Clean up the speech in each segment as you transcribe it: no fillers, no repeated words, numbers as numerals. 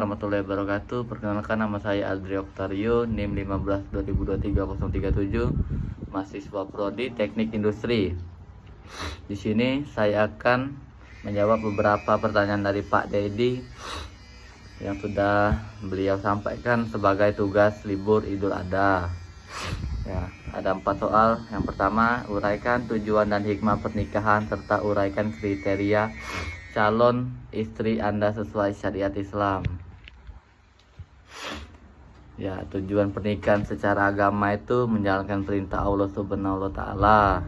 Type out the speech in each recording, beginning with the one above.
warahmatullahi wabarakatuh. Perkenalkan, nama saya Adri Oktario, NIM 15 2023 037, mahasiswa Prodi Teknik Industri. Di sini saya akan menjawab beberapa pertanyaan dari Pak Dedi yang sudah beliau sampaikan sebagai tugas libur Idul Adha. Ya, ada 4 soal. Yang pertama, uraikan tujuan dan hikmah pernikahan serta uraikan kriteria calon istri Anda sesuai syariat Islam. Ya, tujuan pernikahan secara agama itu menjalankan perintah Allah Subhanahu wa Ta'ala,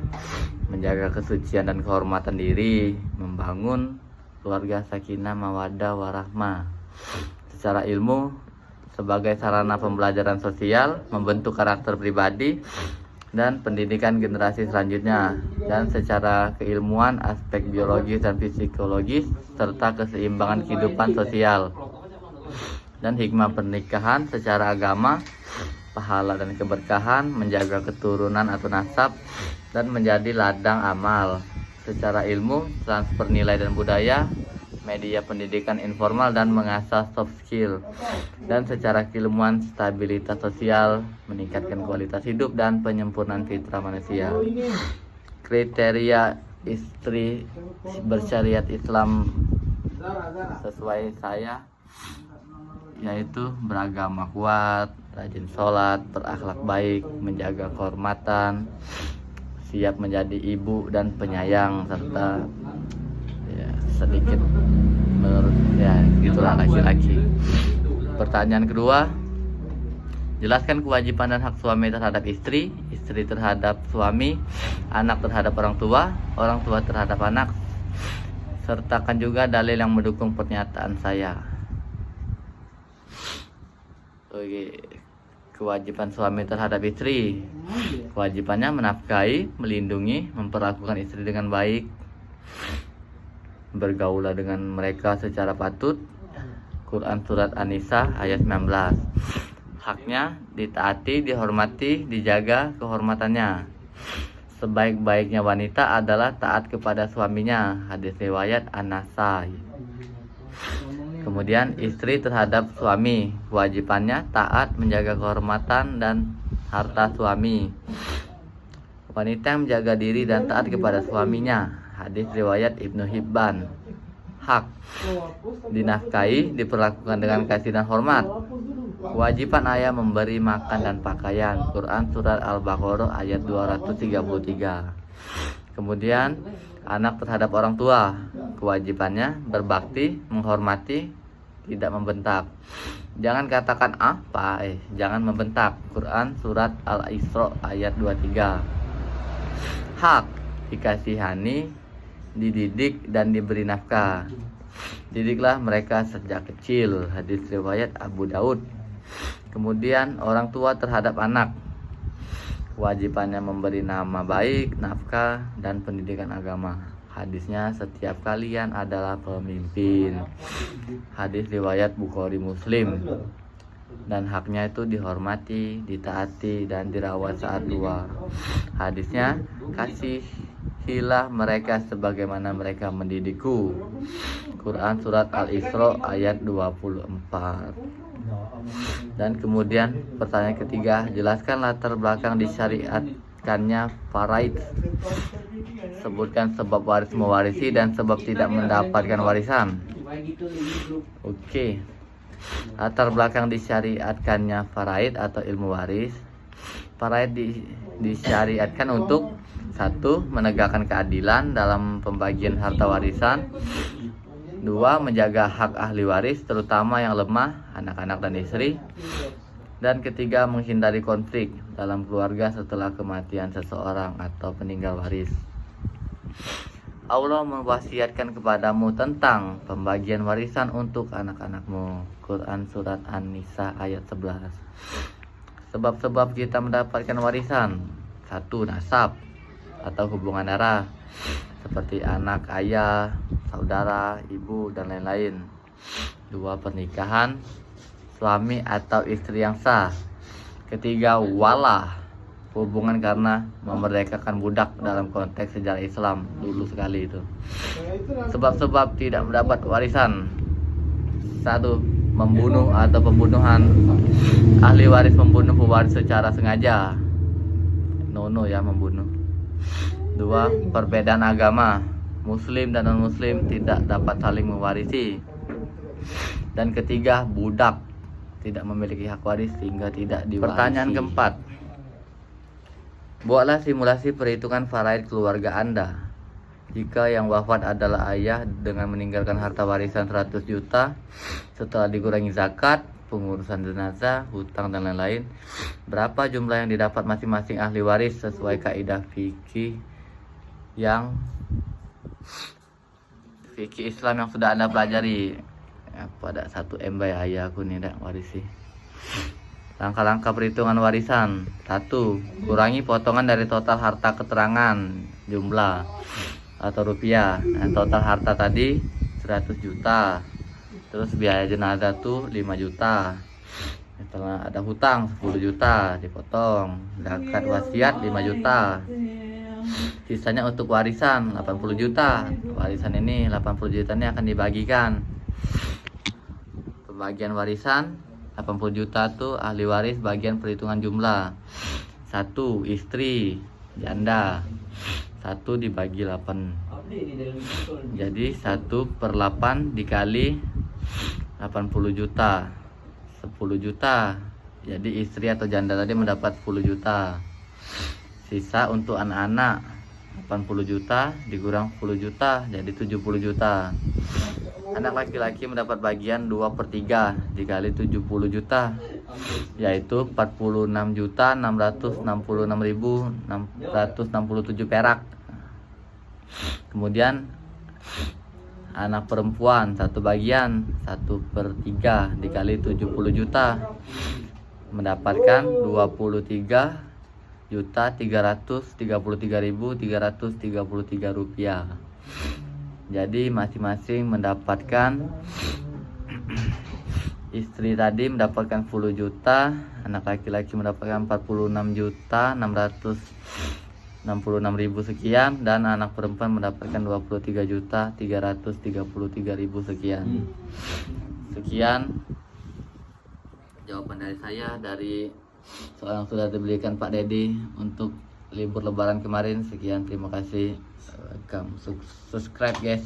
menjaga kesucian dan kehormatan diri, membangun keluarga sakinah mawaddah warahmah. Secara ilmu, sebagai sarana pembelajaran sosial, membentuk karakter pribadi dan pendidikan generasi selanjutnya, dan secara keilmuan aspek biologis dan psikologis serta keseimbangan kehidupan sosial. Dan hikmah pernikahan secara agama, pahala dan keberkahan, menjaga keturunan atau nasab dan menjadi ladang amal. Secara ilmu, transfer nilai dan budaya, media pendidikan informal dan mengasah soft skill. Dan secara keilmuan, stabilitas sosial, meningkatkan kualitas hidup dan penyempurnaan fitrah manusia. Kriteria istri bersyariat Islam sesuai saya yaitu beragama kuat, rajin sholat, berakhlak baik, menjaga kehormatan, siap menjadi ibu dan penyayang, serta ya, sedikit menurut ya gitulah laki-laki. Pertanyaan kedua, jelaskan kewajiban dan hak suami terhadap istri, istri terhadap suami, anak terhadap orang tua terhadap anak. Sertakan juga dalil yang mendukung pernyataan saya. Oke. Kewajiban suami terhadap istri, kewajibannya menafkahi, melindungi, memperlakukan istri dengan baik, bergaulah dengan mereka secara patut. Quran Surat An-Nisa ayat 19. Haknya ditaati, dihormati, dijaga kehormatannya. Sebaik-baiknya wanita adalah taat kepada suaminya. Hadis riwayat An-Nasai. Kemudian istri terhadap suami, kewajibannya taat, menjaga kehormatan dan harta suami. Wanita yang menjaga diri dan taat kepada suaminya. Hadis riwayat Ibnu Hibban. Hak dinafkahi, diperlakukan dengan kasih dan hormat. Kewajiban ayah memberi makan dan pakaian. Quran Surat Al-Baqarah ayat 233. Kemudian anak terhadap orang tua, kewajibannya berbakti, menghormati, tidak membentak. Jangan katakan apa, jangan membentak. Quran Surat Al-Isra ayat 23. Hak dikasihani, dididik dan diberi nafkah. Didiklah mereka sejak kecil. Hadis riwayat Abu Daud. Kemudian orang tua terhadap anak, kewajibannya memberi nama baik, nafkah, dan pendidikan agama. Hadisnya, setiap kalian adalah pemimpin. Hadis riwayat Bukhari Muslim. Dan haknya itu dihormati, ditaati, dan dirawat saat tua. Hadisnya, kasihilah mereka sebagaimana mereka mendidikku. Quran Surat Al-Isra ayat 24. Dan kemudian pertanyaan ketiga, jelaskan latar belakang disyariatkannya faraid. Sebutkan sebab waris mewarisi dan sebab tidak mendapatkan warisan. Oke. Latar belakang disyariatkannya faraid atau ilmu waris. Faraid disyariatkan untuk 1. Menegakkan keadilan dalam pembagian harta warisan. 2. Menjaga hak ahli waris, terutama yang lemah, anak-anak dan istri. Dan 3. Menghindari konflik dalam keluarga setelah kematian seseorang atau peninggal waris. Allah mewasiatkan kepadamu tentang pembagian warisan untuk anak-anakmu. Quran Surat An-Nisa ayat 11. Sebab-sebab kita mendapatkan warisan. 1. Nasab atau hubungan darah, seperti anak, ayah, saudara, ibu, dan lain-lain. 2. Pernikahan, suami atau istri yang sah. 3. Walah, hubungan karena memerdekakan budak dalam konteks sejarah Islam dulu sekali itu. Sebab-sebab tidak mendapat warisan. 1. membunuh atau pembunuhan. Ahli waris membunuh pewaris secara sengaja. No ya, membunuh. 2. Perbedaan agama. Muslim dan non-muslim tidak dapat saling mewarisi. Dan ketiga, budak tidak memiliki hak waris sehingga tidak diwarisi. Pertanyaan keempat. Buatlah simulasi perhitungan faraid keluarga Anda. Jika yang wafat adalah ayah dengan meninggalkan harta warisan 100 juta setelah dikurangi zakat, pengurusan jenazah, hutang dan lain-lain, berapa jumlah yang didapat masing-masing ahli waris sesuai kaidah fikih Islam yang sudah Anda pelajari? Pada 1 M by ayah aku nih tak warisi. Langkah-langkah perhitungan warisan. 1. Kurangi potongan dari total harta keterangan jumlah atau rupiah. Nah, total harta tadi 100 juta. Terus biaya jenazah tuh 5 juta. Setelah ada hutang 10 juta dipotong. Zakat wasiat 5 juta. Sisanya untuk warisan 80 juta. Warisan ini 80 juta ini akan dibagikan. Pembagian warisan 80 juta tuh ahli waris bagian perhitungan jumlah. 1. Istri janda 1 dibagi 8. Jadi 1/8 dikali 80 juta 10 juta. Jadi istri atau janda tadi mendapat 10 juta. Sisa untuk anak-anak 80 juta dikurang 10 juta jadi 70 juta. Anak laki-laki mendapat bagian 2/3 dikali 70 juta, yaitu 46.666.667 perak. Kemudian anak perempuan satu bagian 1/3 dikali 70 juta mendapatkan 23.333.333 rupiah. Jadi masing-masing mendapatkan, istri tadi mendapatkan 10 juta, anak laki-laki mendapatkan 46.666.000 sekian, dan anak perempuan mendapatkan 23.333.000 sekian. Sekian jawaban dari saya dari soal yang sudah diberikan Pak Dedi untuk libur lebaran kemarin. Sekian, terima kasih. Welcome. Subscribe guys.